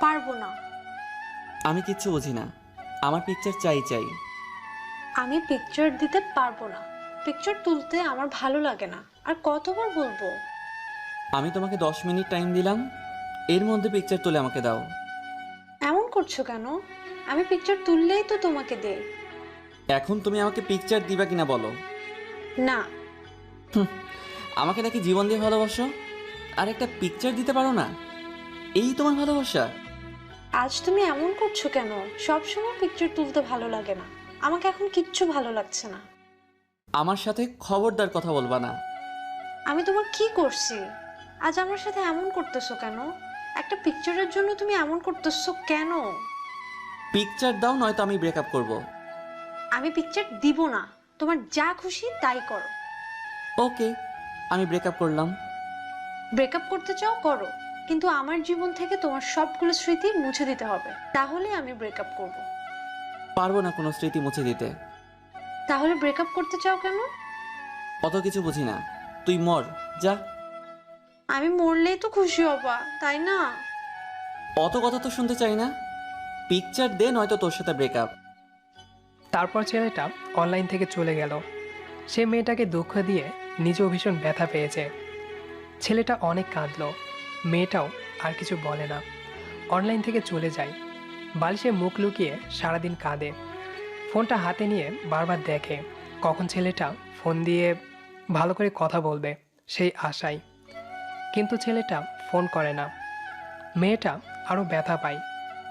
পারবো না। আমি কিচ্ছু বুঝি না, আমার পিকচার চাই চাই। আমি পিকচার দিতে পারবো না। পিকচার তুলতে আমার ভালো লাগে না। আর কতবার বলবো? আমি তোমাকে 10 মিনিট টাইম দিলাম, এর মধ্যে পিকচার তুলে আমাকে দাও। এমন করছো কেন? আমি পিকচার তুললেই তো তোমাকে দেই। এখন তুমি আমাকে পিকচার দিবা কিনা বলো। না। হুম, আমাকে নাকি জীবন দিয়ে ভালোবাসো, আর একটা পিকচার দিতে পারো না? এই তোমার ভালোবাসা? আজ তুমি এমন করছো কেন? সব সময় পিকচার তুলতে ভালো লাগে না। আমাকে এখন কিচ্ছু ভালো লাগছে না। আমার সাথে খবরদার কথা বলবা না। আমি তোমার কি করছি? আজ আমার সাথে এমন করতেছো কেন? একটা পিকচারের জন্য তুমি এমন করতেছো কেন? পিকচার দাও, নয়তো আমি ব্রেকআপ করব। আমি পিকচার দিব না। তোমার যা খুশি তাই করো। ওকে, আমি ব্রেকআপ করলাম। ব্রেকআপ করতে চাও করো, কিন্তু আমার জীবন থেকে তোমার সবগুলো স্মৃতি মুছে দিতে হবে, তাহলে আমি ব্রেকআপ করব। পারবো না কোনো স্মৃতি মুছে দিতে। তাহলে ব্রেকআপ করতে চাও কেন? অত কিছু বুঝি না, তুই মর, যা। আমি মরলেই তো খুশি হবা, তাই না? অত কথা তো শুনতে চাই না। পিকচার দে, নয়তো তোর সাথে ব্রেকআপ। তারপর ছেলেটা অনলাইন থেকে চলে গেল। সে মেয়েটাকে দুঃখ দিয়ে নিজেও ভীষণ ব্যথা পেয়েছে। ছেলেটা অনেক কাঁদলো, মেয়েটাও আর কিছু বলে না, অনলাইন থেকে চলে যায়। বালিশে মুখ লুকিয়ে সারাদিন কাঁদে। ফোনটা হাতে নিয়ে বারবার দেখে কখন ছেলেটা ফোন দিয়ে ভালো করে কথা বলবে, সেই আশায়। কিন্তু ছেলেটা ফোন করে না। মেয়েটা আরও ব্যথা পায়,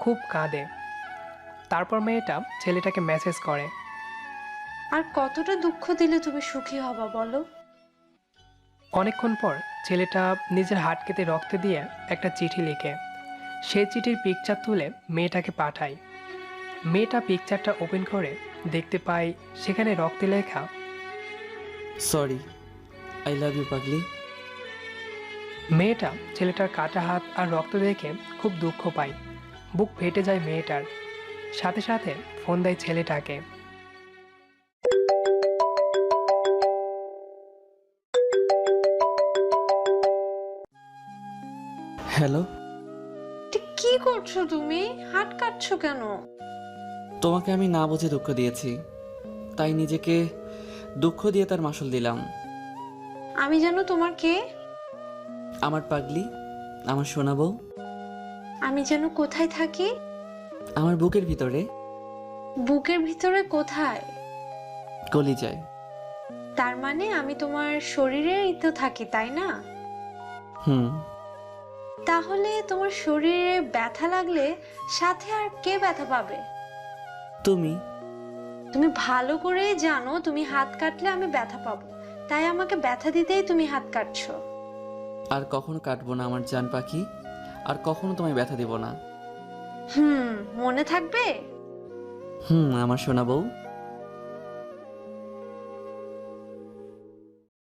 খুব কাঁদে। তারপর মেয়েটা ছেলেটাকে মেসেজ করে। আর কতটা দুঃখ দিলে তুমি সুখী হবা বলো? অনেকক্ষণ পর ছেলেটা নিজের হাত কেটে রক্ত দিয়ে একটা চিঠি লিখে সেই চিঠির পিকচার তুলে মেয়েটাকে পাঠায়। মেয়েটা পিকচারটা ওপেন করে দেখতে পায় সেখানে রক্তে লেখা। সরি, আই লাভ ইউ পাগলি। মেয়েটা ছেলেটার কাটা হাত আর রক্ত দেখে খুব দুঃখ পায়, বুক ফেটে যায় মেয়েটার। সাথে সাথে ফোন দেয় ছেলেটাকে। হ্যালো। ঠিক কি করছো তুমি? হাত কাটছো কেন? তোমাকে আমি না বুঝে দুঃখ দিয়েছি, তাই নিজেকে দুঃখ দিয়ে তার মাসুল দিলাম। আমি যেন তোমার কে? আমার পাগলি, আমার সোনা বউ। আমি যেন কোথায় থাকি? আমার বুকের ভিতরে, বুকের ভিতরে কোথায়? কলিজায়। তার মানে আমি তোমার শরীরেই তো থাকি, তাই না? হুম। তাহলে তোমার শরীরে ব্যথা লাগলে সাথে আর কে ব্যথা পাবে? তুমি। তুমি ভালো করেই জানো তুমি হাত কাটলে আমি ব্যথা পাবো, তাই আমাকে ব্যথা দিতেই তুমি হাত কাটছো। আর কখনো কাটবো না আমার জান পাখি, আর কখনো তোমায় ব্যথা দিব না। হুম, মনে থাকবে? হুম, আমার সোনা বউ।